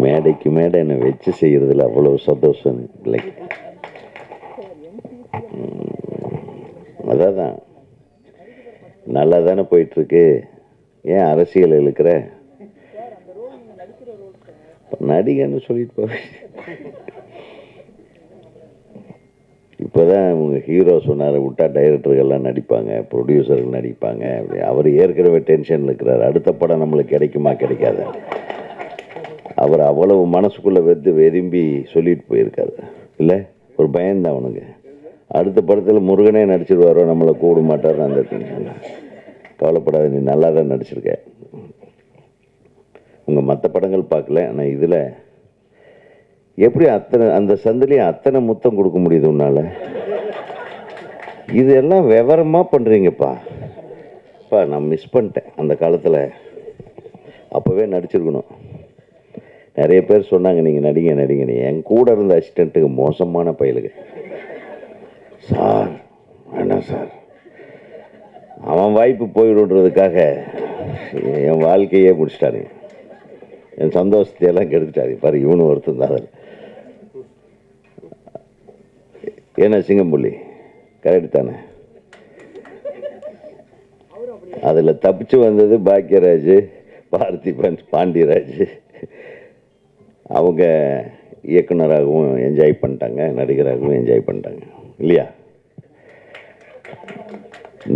மேடைக்கு மேடை என்னை வச்சு செய்கிறதுல அவ்வளோ சந்தோஷம் பிள்ளைக்கு. அதான் நல்லா தானே போயிட்டுருக்கு, ஏன் அரசியல் இழுக்கிற? நடிகன்னு சொல்லிட்டு போ. இப்போதான் அவங்க ஹீரோ சொன்னார், விட்டா டைரக்டர்கள்லாம் நடிப்பாங்க, ப்ரொடியூசர்கள் நடிப்பாங்க அப்படி. அவர் ஏற்கனவே டென்ஷன் இருக்கிறார், அடுத்த படம் நம்மளுக்கு கிடைக்குமா கிடைக்காது. அவர் அவ்வளவு மனசுக்குள்ளே வெதும்பி சொல்லிட்டு போயிருக்காரு இல்லை, ஒரு பயம்தான் அவனுக்கு. அடுத்த படத்தில் முருகனே நடிச்சிருவாரோ, நம்மளை கூப்பிட மாட்டார். அந்த கவலைப்படாத, நீ நல்லா தான் நடிச்சிருக்க. உங்கள் மற்ற படங்கள் பார்க்கல, ஆனால் இதில் எப்படி அந்த சந்திலையும் அத்தனை முத்தம் கொடுக்க முடியுது உன்னால? இதெல்லாம் விவரமாக பண்ணுறீங்கப்பா. நான் மிஸ் பண்ணிட்டேன் அந்த காலத்தில், அப்போவே நடிச்சிருக்கணும். நிறைய பேர் சொன்னாங்க நீங்கள் நடிங்க நடிங்க. என் கூட இருந்த அசிஸ்டண்ட்டுக்கு மோசமான பயலுங்க. சார் வேண்டாம் சார், அவன் வாய்ப்பு போயிடுன்றதுக்காக என் வாழ்க்கையே முடிச்சிட்டாரு, என் சந்தோஷத்தையெல்லாம் கெடுத்துட்டாரு. பாரு, இவனு ஒருத்தன் தான். ஏன்னா சிங்கம்புள்ளி கரெக்ட் தானே? அதில் தப்பிச்சு வந்தது பாக்கியராஜ், பார்த்திபன், பாண்டியராஜ். அவங்க இயக்குனராகவும் என்ஜாய் பண்ணிட்டாங்க, நடிகராகவும் என்ஜாய் பண்ணிட்டாங்க இல்லையா?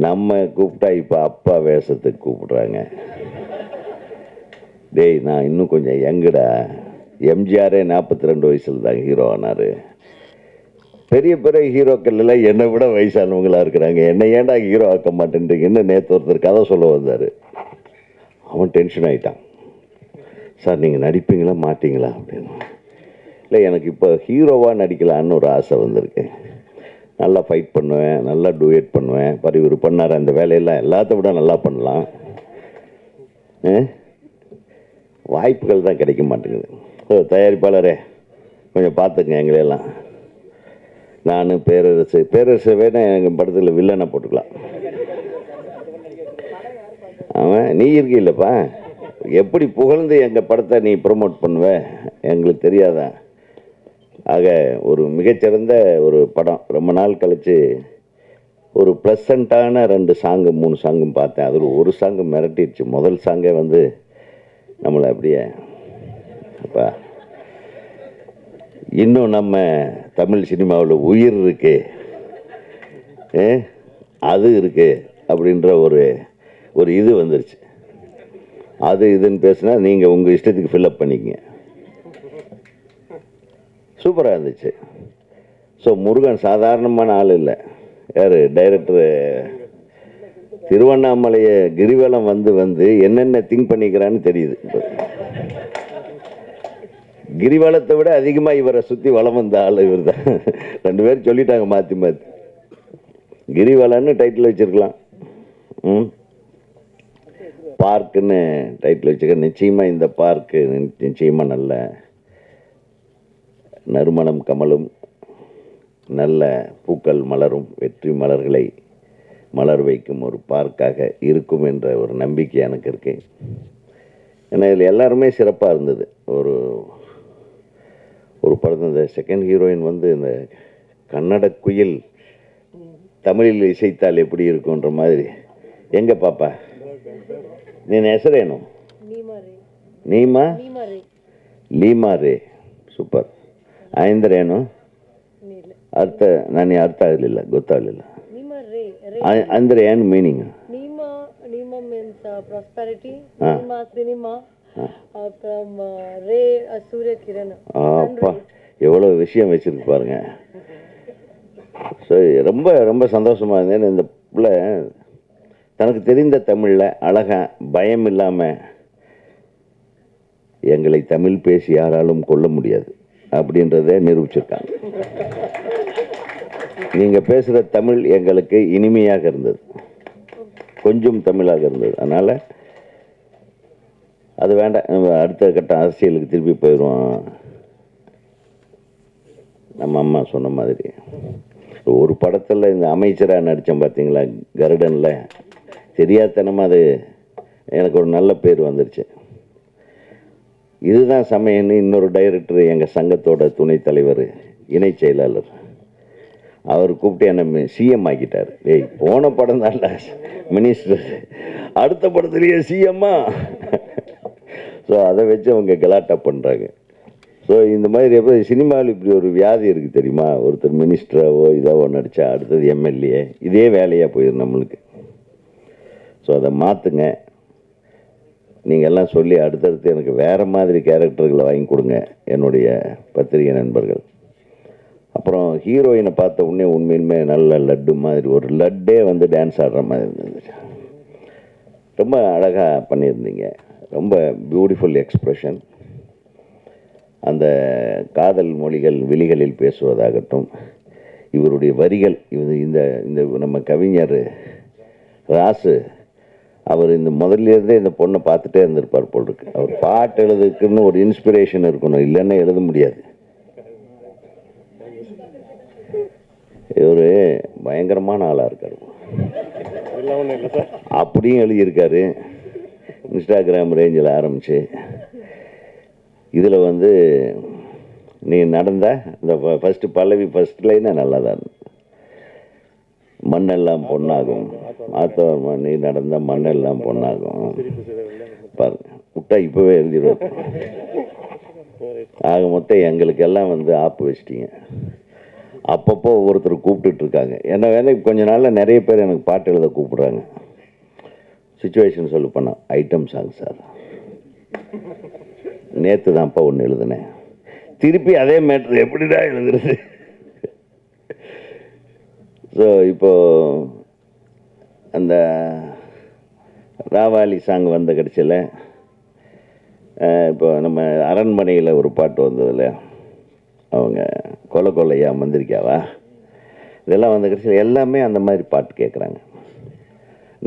நம்ம கூப்பிட்டா இப்போ அப்பா வேஷத்துக்கு கூப்பிடுறாங்க. டேய், நான் இன்னும் கொஞ்சம் யங்குடா. எம்ஜிஆரே 42 வயசில் தான் ஹீரோ ஆனார். பெரிய பெரிய ஹீரோக்கள் எல்லாம் என்னை விட வயசானவங்களா இருக்கிறாங்க, என்னை ஏன்டா ஹீரோ ஆக்க மாட்டேன்றீங்கன்னு நேற்று ஒருத்தர் கதை சொல்ல வந்தார். அவன் டென்ஷன் ஆகிட்டான். சார் நீங்கள் நடிப்பீங்களா மாட்டீங்களா அப்படின்னு. இல்லை, எனக்கு இப்போ ஹீரோவாக நடிக்கலான்னு ஒரு ஆசை வந்திருக்கு. நல்லா ஃபைட் பண்ணுவேன், நல்லா டூயட் பண்ணுவேன். இவர் பண்ணார் அந்த வேலையெல்லாம், எல்லாத்த விட நல்லா பண்ணலாம். வாய்ப்புகள் தான் கிடைக்க மாட்டேங்குது. தயாரிப்பாளரே கொஞ்சம் பார்த்துங்க எங்களையெல்லாம். நான் பேரரசு வேணால் எங்கள் படத்தில் வில்லனை போட்டுக்கலாம். அவன் நீ இருக்க இல்லைப்பா, எப்படி புகழ்ந்து எங்கள் படத்தை நீ ப்ரமோட் பண்ணுவ எங்களுக்கு தெரியாதா? ஆக ஒரு மிகச்சிறந்த ஒரு படம். ரொம்ப நாள் கழித்து ஒரு ப்ளசண்ட்டான 2 சாங்கு 3 சாங்கும் பார்த்தேன். அதில் ஒரு சாங்கு மிரட்டிடுச்சு. முதல் சாங்கே வந்து நம்மளை அப்படியே, அப்பா இன்னும் நம்ம தமிழ் சினிமாவில் உயிர் இருக்கு, அது இருக்கு அப்படின்ற ஒரு இது வந்துருச்சு. அது இதுன்னு பேசுனா நீங்கள் உங்கள் இஷ்டத்துக்கு ஃபில்அப் பண்ணிக்கங்க. சூப்பராக இருந்துச்சு. ஸோ முருகன் சாதாரணமான ஆள் இல்லை. யார் டைரக்டரு? திருவண்ணாமலையை கிரிவலம் வந்து என்னென்ன திங்க் பண்ணிக்கிறான்னு தெரியுது. கிரிவலத்தை விட அதிகமாக இவரை சுற்றி வளம் வந்த ஆள் இவர் தான். 2 பேரும் சொல்லிட்டாங்க மாற்றி மாற்றி. கிரிவலன்னு டைட்டில் வச்சிருக்கலாம், பார்க்குன்னு டைட்டில் வச்சுக்க. நிச்சயமாக இந்த பார்க்கு நிச்சயமாக நல்ல நறுமணம் கமலும், நல்ல பூக்கள் மலரும், வெற்றி மலர்களை மலர் வைக்கும் ஒரு பார்க்காக இருக்கும் என்ற ஒரு நம்பிக்கை எனக்கு இருக்கு. ஏன்னா இதில் எல்லாருமே சிறப்பாக இருந்தது. ஒரு படத்தில் இந்த செகண்ட் ஹீரோயின் வந்து இந்த கன்னட குயில் தமிழில் இசைத்தால் எப்படி இருக்குன்ற மாதிரி. எங்கே பாப்பா ನೀನು ಹೆಸರೇನು? ಲೀಮಾ ರೇ. ಸೂಪರ್. ಅಂದರೆ ಏನು ಅರ್ಥ? ನನಗೆ ಅರ್ಥ ಆಗಲಿಲ್ಲ, ಗೊತ್ತಾಗಲಿಲ್ಲ. ಅಂದರೆ ಏನು ಮೀನಿಂಗ್? அப்பா எவ்வளோ விஷயம் வச்சிருக்கு பாருங்க. சரி, ரொம்ப ரொம்ப சந்தோஷமாக இருந்தேன். இந்த பிள்ளை தனக்கு தெரிந்த தமிழில் அழகா பயம் இல்லாமல், எங்களை தமிழ் பேசி யாராலும் கொள்ள முடியாது அப்படின்றத நிரூபிச்சிருக்காங்க. நீங்கள் பேசுகிற தமிழ் எங்களுக்கு இனிமையாக இருந்தது, கொஞ்சம் தமிழாக இருந்தது. அதனால் அது வேண்டாம், நம்ம அடுத்த கட்ட அரசியலுக்கு திருப்பி போயிடுவோம். நம்ம அம்மா சொன்ன மாதிரி ஒரு படத்தில் இந்த அமைச்சராக நடித்தேன் பார்த்தீங்களா, கருடனில். தெரியாதனமாக அது எனக்கு ஒரு நல்ல பேர் வந்துருச்சு. இதுதான் சமயம்னு இன்னொரு டைரக்டர், எங்கள் சங்கத்தோட துணைத் தலைவர், இணை செயலாளர், அவர் கூப்பிட்டு என்ன சிஎம் ஆக்கிட்டார். ஏய், போன படம் தான் மினிஸ்டர், அடுத்த படத்துலேயே சிஎம்மா. ஸோ அதை வச்சு அவங்க கலாட்டா பண்ணுறாங்க. ஸோ இந்த மாதிரி எப்போ சினிமாவில் இப்படி ஒரு வியாதி இருக்குது தெரியுமா? ஒருத்தர் மினிஸ்டராவோ இதாவோ நடித்தா அடுத்தது எம்எல்ஏ, இதே வேலையாக போயிடும் நம்மளுக்கு. ஸோ அதை மாற்றுங்க. நீங்கள் எல்லாம் சொல்லி அடுத்தடுத்து எனக்கு வேறு மாதிரி கேரக்டர்களை வாங்கி கொடுங்க என்னுடைய பத்திரிகை நண்பர்கள். அப்புறம் ஹீரோயினை பார்த்த உடனே உண்மையுமே நல்ல லட்டு மாதிரி, ஒரு லட்டே வந்து டான்ஸ் ஆடுற மாதிரி இருந்தது. ரொம்ப அழகாக பண்ணியிருந்தீங்க. ரொம்ப பியூட்டிஃபுல் எக்ஸ்ப்ரெஷன். அந்த காதல் மொழிகள் விழிகளில் பேசுவதாகட்டும், இவருடைய வரிகள், இந்த இந்த நம்ம கவிஞர் ராசு, அவர் இந்த முதல்லேருந்தே இந்த பொண்ணை பார்த்துட்டே இருந்திருப்பார் போல் இருக்கு. அவர் பாட்டு எழுதுக்குன்னு ஒரு இன்ஸ்பிரேஷன் இருக்கணும், இல்லைன்னா எழுத முடியாது. இவர் பயங்கரமான ஆளாக இருக்கார். அப்படியும் எழுதியிருக்காரு. இன்ஸ்டாகிராம் ரேஞ்சில் ஆரம்பித்து இதில் வந்து நீ நடந்த இந்த ஃபஸ்ட்டு பல்லவி ஃபஸ்ட் லைனே நல்லா தான். மண்ணெல்லாம் பொண்ணாகும், ஆத்தவர்மா நீ நடந்த மண்ணெல்லாம் பொண்ணாகும். பாருங்க, விட்டா இப்போவே எழுதிடுவோம். ஆக மொத்தம் எங்களுக்கெல்லாம் வந்து ஆப்பு வச்சிட்டிங்க. அப்பப்போ ஒவ்வொருத்தர் கூப்பிட்டுட்ருக்காங்க. என்ன வேலை கொஞ்ச நாளில் நிறைய பேர் எனக்கு பாட்டு எழுத கூப்பிட்றாங்க. சுச்சுவேஷன் சொல்ல போனால் ஐட்டம் சாங் சார், நேற்று தான்ப்பா ஒன்று எழுதுனேன், திருப்பி அதே மேட்ரு எப்படிடா எழுதுறது? ஸோ இப்போது அந்த ராவாலி சாங் வந்த கடைசியில் இப்போ நம்ம அரண்மனையில் ஒரு பாட்டு வந்ததில்ல, அவங்க கொலை கொள்ளையா மந்திரிக்காவா, இதெல்லாம் வந்த கடைசியில் எல்லாமே அந்த மாதிரி பாட்டு கேட்குறாங்க.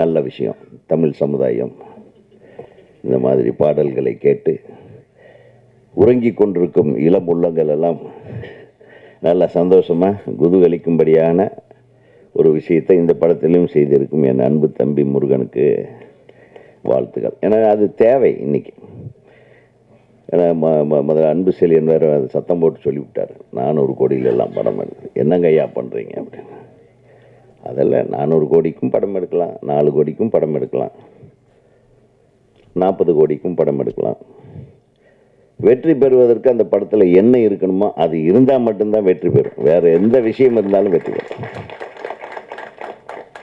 நல்ல விஷயம். தமிழ் சமுதாயம் இந்த மாதிரி பாடல்களை கேட்டு உறங்கி கொண்டிருக்கும் இளம் உள்ளங்கள் எல்லாம் நல்ல சந்தோஷமாக குதூகலிக்கும்படியான ஒரு விஷயத்தை இந்த படத்திலும் செய்திருக்கும் என் அன்பு தம்பி முருகனுக்கு வாழ்த்துக்கள். ஏன்னா அது தேவை இன்னைக்கு. ஏன்னா முதல்ல அன்பு செலியன் வேறு அது சத்தம் போட்டு சொல்லிவிட்டார், 400 கோடியிலெல்லாம் படம் எடுத்து என்னங்க ஐயா பண்ணுறீங்க அப்படின்னு. அதெல்லாம் 400 கோடிக்கும் படம் எடுக்கலாம், 4 கோடிக்கும் படம் எடுக்கலாம், 40 கோடிக்கும் படம் எடுக்கலாம். வெற்றி பெறுவதற்கு அந்த படத்தில் என்ன இருக்கணுமோ அது இருந்தால் மட்டும்தான் வெற்றி பெறும். வேறு எந்த விஷயம் இருந்தாலும் வெற்றி பெறும்.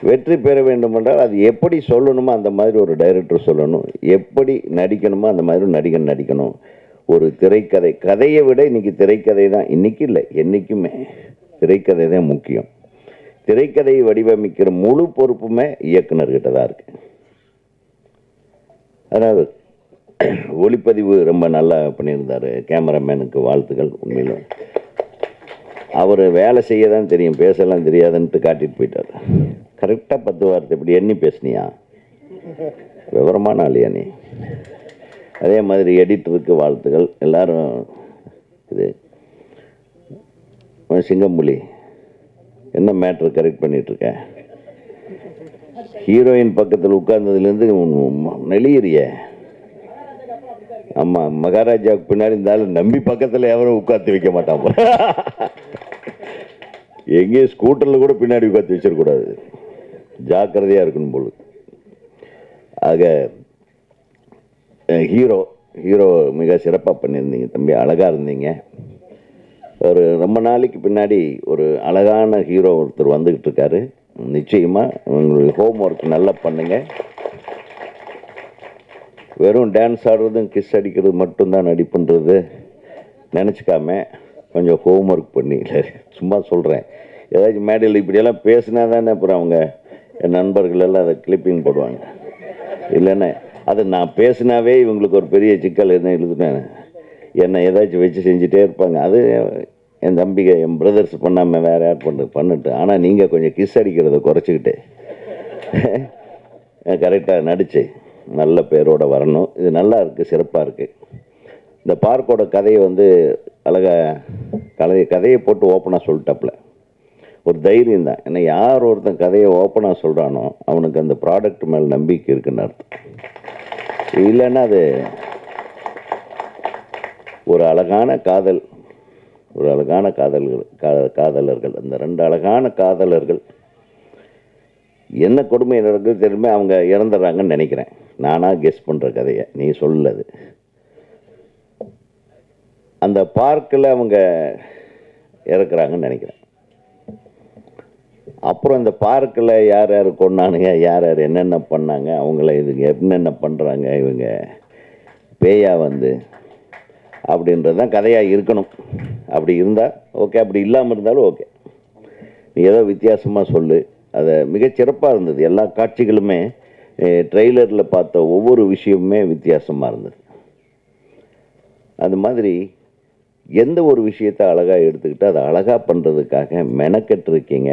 வெற்றி பெற வேண்டும் என்றால் அது எப்படி சொல்லணுமோ அந்த மாதிரி ஒரு டைரக்டர் சொல்லணும், எப்படி நடிக்கணுமோ அந்த மாதிரி நடிகன் நடிக்கணும். ஒரு திரைக்கதை, கதையை விட இன்றைக்கி திரைக்கதை தான், இன்றைக்கி இல்லை என்றைக்குமே திரைக்கதை தான் முக்கியம். திரைக்கதையை வடிவமைக்கிற முழு பொறுப்புமே இயக்குனர்கிட்ட தான் இருக்கு. அதாவது ஒளிப்பதிவு ரொம்ப நல்லா பண்ணியிருந்தார். கேமராமேனுக்கு வாழ்த்துக்கள். உண்மையிலும் அவர் வேலை செய்ய தான் தெரியும், பேசலாம் தெரியாதுன்ட்டு காட்டிட்டு போயிட்டார். கரெக்டாக 10 வார்த்தை இப்படி எண்ணி பேசுனியா, விவரமான ஆளியா நீ. அதே மாதிரி எடிட்டருக்கு வாழ்த்துக்கள். எல்லாரும் இது சிங்கம்புலி என்ன மேட்ரு கரெக்ட் பண்ணிகிட்ருக்க, ஹீரோயின் பக்கத்தில் உட்கார்ந்ததுலேருந்து நெளியறிய. ஆமாம், மகாராஜாவுக்கு பின்னாடி இருந்தாலும் நம்பி பக்கத்தில் எவரும் உட்காந்து வைக்க மாட்டான். எங்கேயும் ஸ்கூட்டரில் கூட பின்னாடி உட்காந்து வச்சிடக்கூடாது, ஜாக்கிரதையாக இருக்கணும் போல. ஆக ஹீரோ மிக சிறப்பாக பண்ணியிருந்தீங்க தம்பி, அழகாக இருந்தீங்க. ஒரு ரொம்ப நாளைக்கு பின்னாடி ஒரு அழகான ஹீரோ ஒருத்தர் வந்துக்கிட்டு இருக்காரு. நிச்சயமாக உங்களுடைய ஹோம் ஒர்க் நல்லா பண்ணுங்க. வெறும் டான்ஸ் ஆடுறதும் கிஸ் அடிக்கிறது மட்டும்தான் நடிப்புன்றது நினச்சிக்காம கொஞ்சம் ஹோம் ஒர்க் பண்ணி, இல்லை சும்மா சொல்கிறேன், ஏதாச்சும் மேடையில் இப்படியெல்லாம் பேசினா தானே அப்புறம் அவங்க என் நண்பர்கள் எல்லாம் அதை கிளிப்பிங் போடுவாங்க. இல்லைன்னா அது நான் பேசினாவே இவங்களுக்கு ஒரு பெரிய சிக்கல் என்ன எழுதுனேன், என்னை ஏதாச்சும் வச்சு செஞ்சுட்டே இருப்பாங்க. அது என் தம்பிக என் பிரதர்ஸ் பண்ணாமல் வேறு யார் பண்ணிட்டு. ஆனால் நீங்கள் கொஞ்சம் கிஸ் அடிக்கிறத குறைச்சிக்கிட்டு கரெக்டாக நடித்து நல்ல பேரோட வரணும். இது நல்லா இருக்குது, சிறப்பாக இருக்குது. இந்த பார்க்கோட கதையை வந்து அழகாக கதையை போட்டு ஓப்பனாக சொல்லிட்டாப்புல. ஒரு தைரியம் தான். ஏன்னா யார் ஒருத்தன் கதையை ஓப்பனாக சொல்கிறானோ அவனுக்கு அந்த ப்ராடக்ட் மேலே நம்பிக்கை இருக்குன்னு அர்த்தம். இல்லைன்னா அது ஒரு அழகான காதல், ஒரு அழகான காதலர்கள், அந்த 2 அழகான காதலர்கள் என்ன கொடுமை நடக்குது தெரியுமே, அவங்க இறந்துடுறாங்கன்னு நினைக்கிறேன். நானாக கெஸ் பண்ணுற கதையை நீ சொல்லது. அந்த பார்க்கில் அவங்க இறக்குறாங்கன்னு நினைக்கிறேன். அப்புறம் இந்த பார்க்கில் யார் யார் கொண்டானுங்க, யார் யார் என்னென்ன பண்ணாங்க, அவங்கள இதுங்க என்னென்ன பண்ணுறாங்க, இவங்க பேயா வந்து அப்படின்றது தான் கதையாக இருக்கணும். அப்படி இருந்தால் ஓகே, அப்படி இல்லாமல் இருந்தாலும் ஓகே. நீ ஏதோ வித்தியாசமாக சொல்லு. அதை மிகச்சிறப்பாக இருந்தது. எல்லா காட்சிகளுமே ட்ரெய்லரில் பார்த்த ஒவ்வொரு விஷயமுமே வித்தியாசமாக இருந்தது. அது மாதிரி எந்த ஒரு விஷயத்தை அழகாக எடுத்துக்கிட்டு அதை அழகாக பண்ணுறதுக்காக மெனக்கெட்டிருக்கீங்க.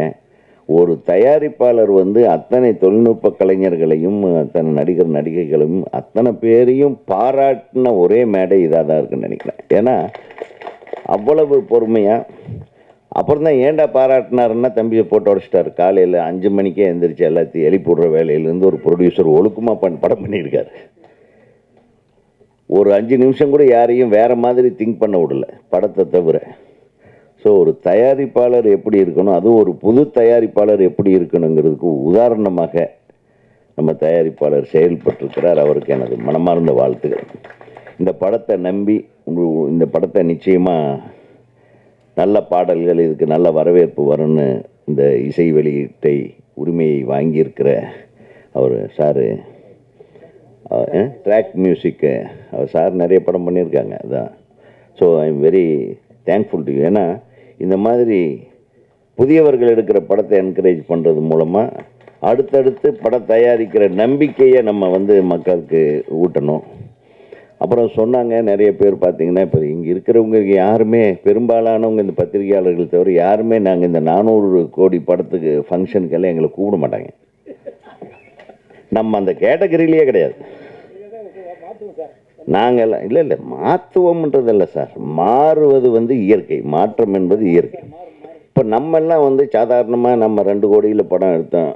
ஒரு தயாரிப்பாளர் வந்து அத்தனை தொழில்நுட்ப கலைஞர்களையும், அத்தனை நடிகர் நடிகைகளையும், அத்தனை பேரையும் பாராட்டின ஒரே மேடை இதாக தான் இருக்குன்னு நினைக்கிறேன். ஏன்னா அவ்வளவு பொறுமையாக. அப்புறம் தான் ஏன்டா பாராட்டினாருன்னா, தம்பியை போட்டு உடச்சிட்டார். காலையில் 5 மணிக்கே எழுந்திரிச்சு எல்லாத்தையும் எழுப்பி விடுற வேலையிலேருந்து ஒரு ப்ரொடியூசர் ஒழுக்கமாக படம் பண்ணியிருக்காரு. ஒரு 5 நிமிஷம் கூட யாரையும் வேறு மாதிரி திங்க் பண்ண விடல, படத்தை தவிர. ஸோ ஒரு தயாரிப்பாளர் எப்படி இருக்கணும், அதுவும் ஒரு புது தயாரிப்பாளர் எப்படி இருக்கணுங்கிறதுக்கு உதாரணமாக நம்ம தயாரிப்பாளர் செயல்பட்டிருக்கிறார். அவருக்கு எனது மனமார்ந்த வாழ்த்துக்கள். இந்த படத்தை நம்பி இந்த படத்தை நிச்சயமாக நல்ல பாடல்கள், இதுக்கு நல்ல வரவேற்பு வரும்னு இந்த இசை வெளியீட்டை உரிமையை வாங்கியிருக்கிற அவர் சாரு, ட்ராக் மியூசிக்கு அவர் சார் நிறைய படம் பண்ணியிருக்காங்க. அதான். So I am very thankful to you. ஏன்னா இந்த மாதிரி புதியவர்கள் எடுக்கிற படத்தை என்கரேஜ் பண்ணுறது மூலமாக அடுத்தடுத்து படம் தயாரிக்கிற நம்பிக்கையை நம்ம வந்து மக்களுக்கு ஊட்டணும். அப்புறம் சொன்னாங்க நிறைய பேர் பார்த்தீங்கன்னா, இப்போ இங்கே இருக்கிறவங்க யாருமே, பெரும்பாலானவங்க இந்த பத்திரிகையாளர்கள் தவிர யாருமே நாங்கள் இந்த 400 கோடி படத்துக்கு ஃபங்க்ஷனுக்கெல்லாம் எங்களை கூப்பிட மாட்டாங்க. நம்ம அந்த கேட்டகரியிலேயே கிடையாது. நாங்கள்லாம் இல்லை மாற்றுவோம்ன்றது இல்லை சார். மாறுவது வந்து இயற்கை, மாற்றம் என்பது இயற்கை. இப்போ நம்மெல்லாம் வந்து சாதாரணமாக நம்ம 2 கோடியில் படம் எடுத்தோம்,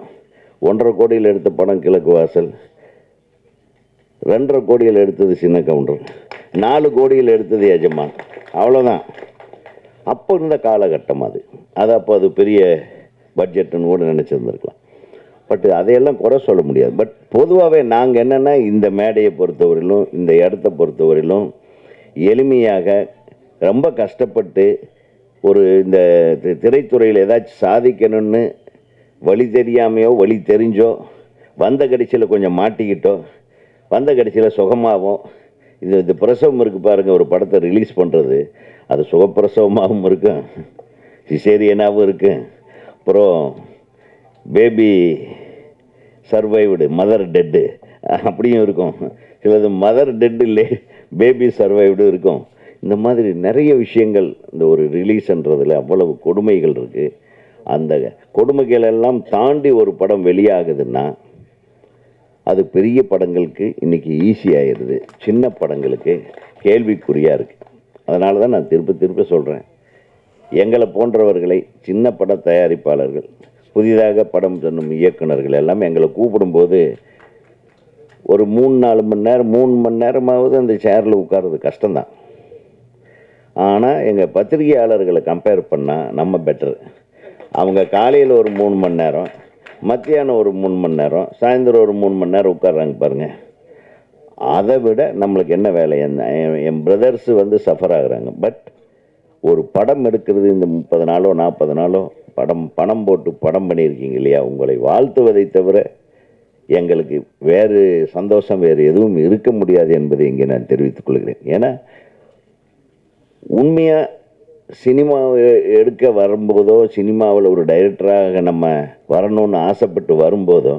1.5 கோடியில் எடுத்த படம் கிழக்கு வாசல், 2.5 கோடியில் எடுத்தது சின்ன கவுண்டர், 4 கோடியில் எடுத்தது எஜமான், அவ்வளோதான். அப்போ இருந்த காலகட்டம் அது. அப்போ அது பெரிய பட்ஜெட்டுன்னு கூட நினச்சிருந்துருக்கலாம். பட் அதையெல்லாம் குறை சொல்ல முடியாது. பட் பொதுவாகவே நாங்கள் என்னென்னா, இந்த மேடையை பொறுத்தவரையிலும், இந்த இடத்த பொறுத்தவரையிலும் எளிமையாக ரொம்ப கஷ்டப்பட்டு ஒரு இந்த திரைத்துறையில் ஏதாச்சும் சாதிக்கணும்னு வழி தெரியாமையோ வழி தெரிஞ்சோ வந்த கடைசியில் கொஞ்சம் மாட்டிக்கிட்டோ வந்த கடைசியில் சுகமாகவும் இது பிரசவம் இருக்குது பாருங்கள், ஒரு படத்தை ரிலீஸ் பண்ணுறது, அது சுகப்பிரசவமாகவும் இருக்கும், சிசேரியனாகவும் இருக்கும், அப்புறம் பேபி சர்வைவ்டு, மதர் டெட்டு அப்படியும் இருக்கும். சிலது மதர் டெட் இல்லை, பேபி சர்வைவ்டு இருக்கும். இந்த மாதிரி நிறைய விஷயங்கள் இந்த ஒரு ரிலீஸ்ன்றதில் அவ்வளவு கொடுமைகள் இருக்குது. அந்த கொடுமைகள் எல்லாம் தாண்டி ஒரு படம் வெளியாகுதுன்னா அது பெரிய படங்களுக்கு இன்றைக்கி ஈஸியாகிடுது, சின்ன படங்களுக்கு கேள்விக்குறியாக இருக்குது. அதனால தான் நான் திரும்ப சொல்கிறேன், எங்களை போன்றவர்களை, சின்ன பட தயாரிப்பாளர்கள், புதிதாக படம் சொன்னும் இயக்குநர்கள் எல்லாமே எங்களை கூப்பிடும்போது ஒரு 3-4 மணி நேரம் 3 மணி நேரமாவது அந்த சேரில் உட்கார்றது கஷ்டம்தான். ஆனால் எங்கள் பத்திரிகையாளர்களை கம்பேர் பண்ணால் நம்ம பெட்டரு. அவங்க காலையில் ஒரு 3 மணி நேரம், மத்தியானம் ஒரு 3 மணி நேரம், சாயந்தரம் ஒரு 3 மணி நேரம் உட்கார்றாங்க பாருங்கள். அதை விட நம்மளுக்கு என்ன வேலை? என் பிரதர்ஸு வந்து சஃபர் ஆகுறாங்க. பட் ஒரு படம் எடுக்கிறது இந்த 30 நாளோ 40 நாளோ பணம் போட்டு படம் பண்ணியிருக்கீங்க இல்லையா, உங்களை வாழ்த்துவதை தவிர எங்களுக்கு வேறு சந்தோஷம் வேறு எதுவும் இருக்க முடியாது என்பதை இங்கே நான் தெரிவித்துக் கொள்கிறேன். ஏன்னா உண்மையாக சினிமாவை எடுக்க வரும்போதோ, சினிமாவில் ஒரு டைரக்டராக நம்ம வரணும்னு ஆசைப்பட்டு வரும்போதோ,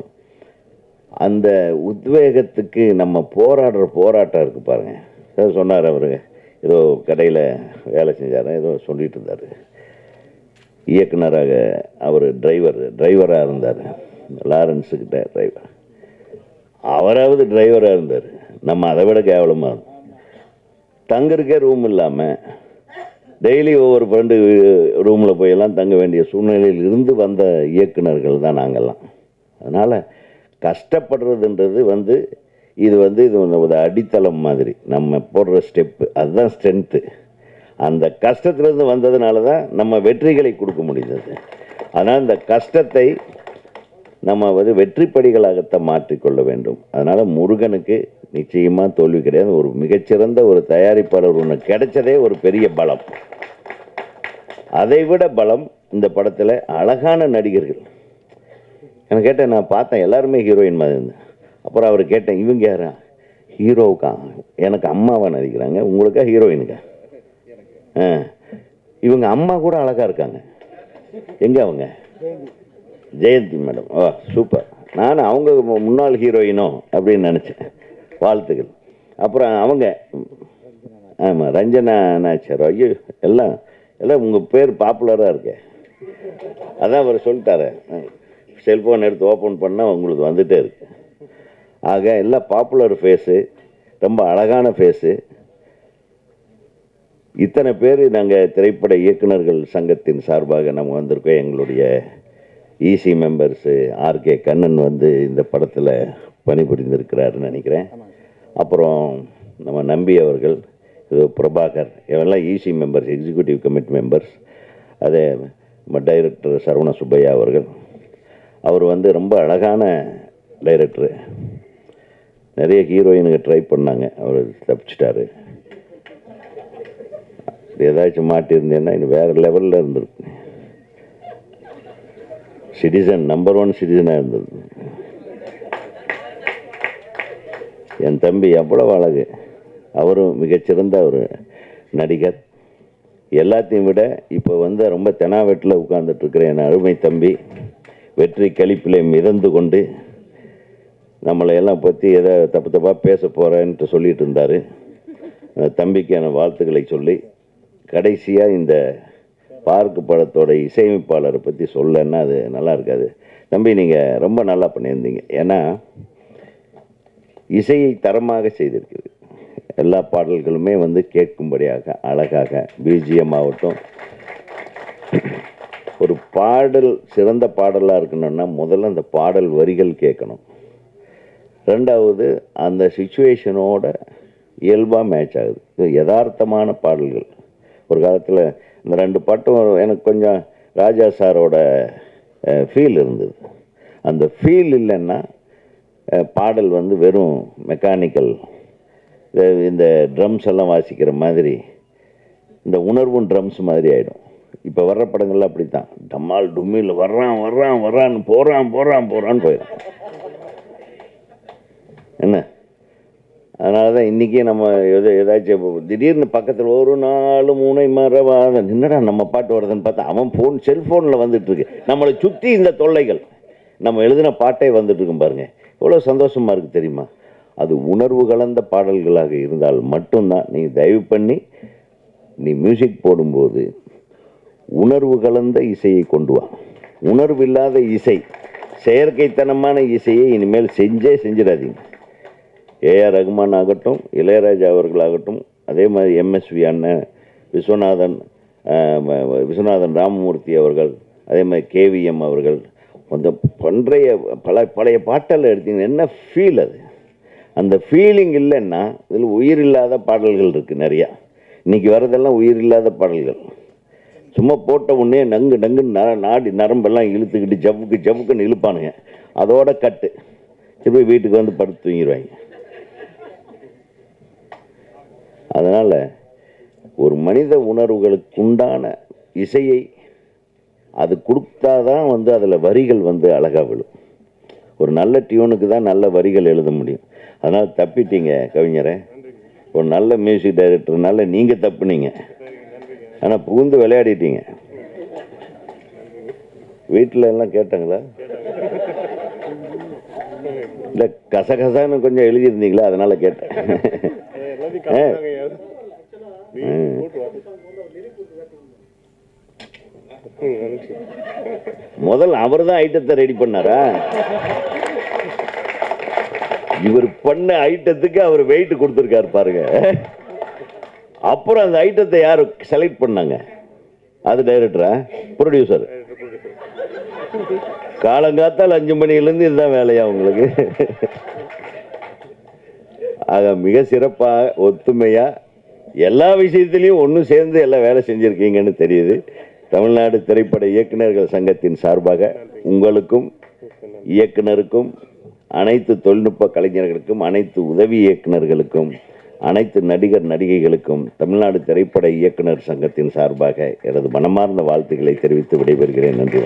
அந்த உத்வேகத்துக்கு நம்ம போராடுற போராட்டம் இருக்குது பாருங்கள். ஏதோ சொன்னார் அவர், ஏதோ கடையில் வேலை செஞ்சார், ஏதோ சொல்லிட்டு இருந்தார். இயக்குனராக அவர் டிரைவராக இருந்தார், லாரன்ஸுக்கிட்ட டிரைவர். அவராவது டிரைவராக இருந்தார், நம்ம அதை விட கேவலமாக இருந்தோம். தங்கருக்கே ரூம் இல்லாமல் டெய்லி ஒவ்வொரு ஃப்ரெண்டு ரூமில் போயெல்லாம் தங்க வேண்டிய சூழ்நிலையில் இருந்து வந்த இயக்குனர்கள் தான் நாங்கள்லாம். அதனால் கஷ்டப்படுறதுன்றது வந்து இது ஒரு அடித்தளம் மாதிரி, நம்ம போடுற ஸ்டெப்பு அதுதான் ஸ்ட்ரென்த்து. அந்த கஷ்டத்திலேருந்து வந்ததுனால தான் நம்ம வெற்றிகளை கொடுக்க முடிந்தது. ஆனால் இந்த கஷ்டத்தை நம்ம வெற்றிப்படிகளாகத்தான் மாற்றிக்கொள்ள வேண்டும். அதனால் முருகனுக்கு நிச்சயமாக தோல்வி கிடையாது. ஒரு மிகச்சிறந்த ஒரு தயாரிப்பாளர் ஒன்று கிடைச்சதே ஒரு பெரிய பலம். அதை விட பலம் இந்த படத்தில் அழகான நடிகர்கள். எனக்கு கேட்டேன், நான் பார்த்தேன் எல்லாருமே ஹீரோயின் மாதிரி இருந்தேன். அப்புறம் அவர் கேட்டேன், இவங்க யாரா? ஹீரோவுக்கா? எனக்கு அம்மாவாக நடிக்கிறாங்க, உங்களுக்கா ஹீரோயினுக்கா? இவங்க அம்மா கூட அழகாக இருக்காங்க. எங்கே அவங்க? ஜெயந்தி மேடம். ஓ சூப்பர். நான் அவங்க முன்னாள் ஹீரோயினோ அப்படின்னு நினச்சேன். வாழ்த்துக்கள். அப்புறம் அவங்க ஆமாம் ரஞ்சனா நாச்சர். ஐயோ எல்லாம் உங்கள் பேர் பாப்புலராக இருக்கு. அதான் அவர் சொல்லிட்டாரு, செல்ஃபோன் எடுத்து ஓப்பன் பண்ணால் உங்களுக்கு வந்துகிட்டே இருக்கு. ஆக எல்லாம் பாப்புலர் ஃபேஸு, ரொம்ப அழகான ஃபேஸு. இத்தனை பேர் நாங்கள் திரைப்பட இயக்குநர்கள் சங்கத்தின் சார்பாக நம்ம வந்திருக்கோம். எங்களுடைய இசி மெம்பர்ஸு ஆர்கே கண்ணன் இந்த படத்தில் பணிபுரிந்திருக்கிறாருன்னு நினைக்கிறேன். அப்புறம் நம்ம நம்பி அவர்கள், இது பிரபாகர், இவெல்லாம் EC members, executive committee members. அதே நம்ம டைரக்டர் சரவண சுப்பையா அவர்கள், அவர் ரொம்ப அழகான டைரக்டரு. நிறைய ஹீரோயினுக்கு ட்ரை பண்ணாங்க, அவர் தப்பிச்சிட்டாரு. ஏதாச்சும் மாட்டியிருந்தேன்னா இன்னும் வேறு லெவலில் இருந்திருக்கு. சிட்டிசன், நம்பர் 1 சிட்டிசனாக இருந்தது. என் தம்பி எவ்வளவு அழகு, அவரும் மிகச்சிறந்த ஒரு நடிகர். எல்லாத்தையும் விட இப்போ ரொம்ப தெனாவெட்டில் உட்கார்ந்துட்டுருக்கிற என் அருமை தம்பி வெற்றி கழிப்பிலே மிதந்து கொண்டு நம்மளை எல்லாம் பற்றி எதை தப்பு தப்பாக பேச போகிறேன்ட்டு சொல்லிட்டு இருந்தார். தம்பிக்கு என வாழ்த்துக்களை சொல்லி, கடைசியாக இந்த பார்க்கு படத்தோட இசையமைப்பாளரை பற்றி சொல்லன்னா அது நல்லா இருக்காது. தம்பி நீங்கள் ரொம்ப நல்லா பண்ணியிருந்தீங்க. ஏன்னா இசையை தரமாக செய்திருக்குது. எல்லா பாடல்களுமே கேட்கும்படியாக அழகாக, பிஜிஎம் ஆகட்டும். ஒரு பாடல் சிறந்த பாடலாக இருக்கணும்னா முதல்ல அந்த பாடல் வரிகள் கேட்கணும். ரெண்டாவது அந்த சிச்சுவேஷனோட இயல்பாக மேட்ச் ஆகுது. இது யதார்த்தமான பாடல்கள். ஒரு காலத்தில் இந்த 2 பாட்டும் எனக்கு கொஞ்சம் ராஜா சாரோட ஃபீல் இருந்தது. அந்த ஃபீல் இல்லைன்னா பாடல் வெறும் மெக்கானிக்கல், இந்த ட்ரம்ஸ் எல்லாம் வாசிக்கிற மாதிரி, இந்த உணர்வும் ட்ரம்ஸ் மாதிரி ஆகிடும். இப்போ வர்ற படங்கள்லாம் அப்படி தான், டம்மால் டும்மில் வர்றான்னு போகிறான்னு போயிடும். என்ன, அதனால தான் இன்றைக்கி நம்ம ஏதாச்சும் திடீர்னு பக்கத்தில் ஒரு 4 மூணை மரவாத நின்னடா நம்ம பாட்டு வருதுன்னு பார்த்தா அவன் செல்ஃபோனில் வந்துட்டுருக்கு. நம்மளை சுற்றி இந்த தொல்லைகள், நம்ம எழுதின பாட்டே வந்துட்டுருக்கும் பாருங்கள். எவ்வளோ சந்தோஷமாக இருக்குது தெரியுமா? அது உணர்வு கலந்த பாடல்களாக இருந்தால் மட்டும்தான். நீங்கள் தயவு பண்ணி நீ மியூசிக் போடும்போது உணர்வு கலந்த இசையை கொண்டு வா. உணர்வு இல்லாத இசை, செயற்கைத்தனமான இசையை இனிமேல் செஞ்சிடாதீங்க. ஏஆர் ரகுமான் ஆகட்டும், இளையராஜா அவர்களாகட்டும், அதே மாதிரி எம்எஸ்வி அண்ணன், விஸ்வநாதன் ராமமூர்த்தி அவர்கள், அதே மாதிரி கேவிஎம் அவர்கள் பழைய பாட்டெல்லாம் எடுத்தீங்கன்னா என்ன ஃபீல் அது. அந்த ஃபீலிங் இல்லைன்னா இதில் உயிர் இல்லாத பாடல்கள் இருக்குது நிறையா. இன்றைக்கி வர்றதெல்லாம் உயிர் இல்லாத பாடல்கள். சும்மா போட்ட உடனே நங்குன்னு நாடி நரம்பெல்லாம் இழுத்துக்கிட்டு ஜவுக்குன்னு இழுப்பானுங்க. அதோட கட்டு திருப்பி வீட்டுக்கு படுத்து தூங்கிடுவாங்க. அதனால் ஒரு மனித உணர்வுகளுக்கு உண்டான இசையை அது கொடுத்தாதான் அதில் வரிகள் அழகாக விழும். ஒரு நல்ல டியூனுக்கு தான் நல்ல வரிகள் எழுத முடியும். அதனால் தப்பிட்டீங்க கவிஞரை. ஒரு நல்ல மியூசிக் டைரக்டர்னால நீங்கள் தப்புனீங்க, ஆனால் புகுந்து விளையாடிட்டீங்க. வீட்டில் எல்லாம் கேட்டாங்களா? இல்லை கசகசான்னு கொஞ்சம் எழுதியிருந்தீங்களா, அதனால் கேட்டேன். முதல்ல அவர் தான் ஐட்டத்தை ரெடி பண்ணாரா? இவர் பண்ண ஐட்டத்துக்கு அவர் வெயிட் கொடுத்துருக்காரு பாருங்க. அப்புறம் அந்த ஐட்டத்தை யாரு செலக்ட் பண்ணாங்க? அது டைரக்டரா, ப்ரொடியூசர்? காலங்காத்தால் 5 மணிலேருந்து இதுதான் வேலையா உங்களுக்கு? ஆக மிக சிறப்பாக ஒத்துமையாக எல்லா விஷயத்திலையும் ஒன்று சேர்ந்து எல்லாம் வேலை செஞ்சுருக்கீங்கன்னு தெரியுது. தமிழ்நாடு திரைப்பட இயக்குநர்கள் சங்கத்தின் சார்பாக உங்களுக்கும் இயக்குனருக்கும் அனைத்து தொழில்நுட்ப கலைஞர்களுக்கும் அனைத்து உதவி இயக்குநர்களுக்கும் அனைத்து நடிகர் நடிகைகளுக்கும் தமிழ்நாடு திரைப்பட இயக்குனர் சங்கத்தின் சார்பாக எனது மனமார்ந்த வாழ்த்துக்களை தெரிவித்து விடைபெறுகிறேன். நன்றி.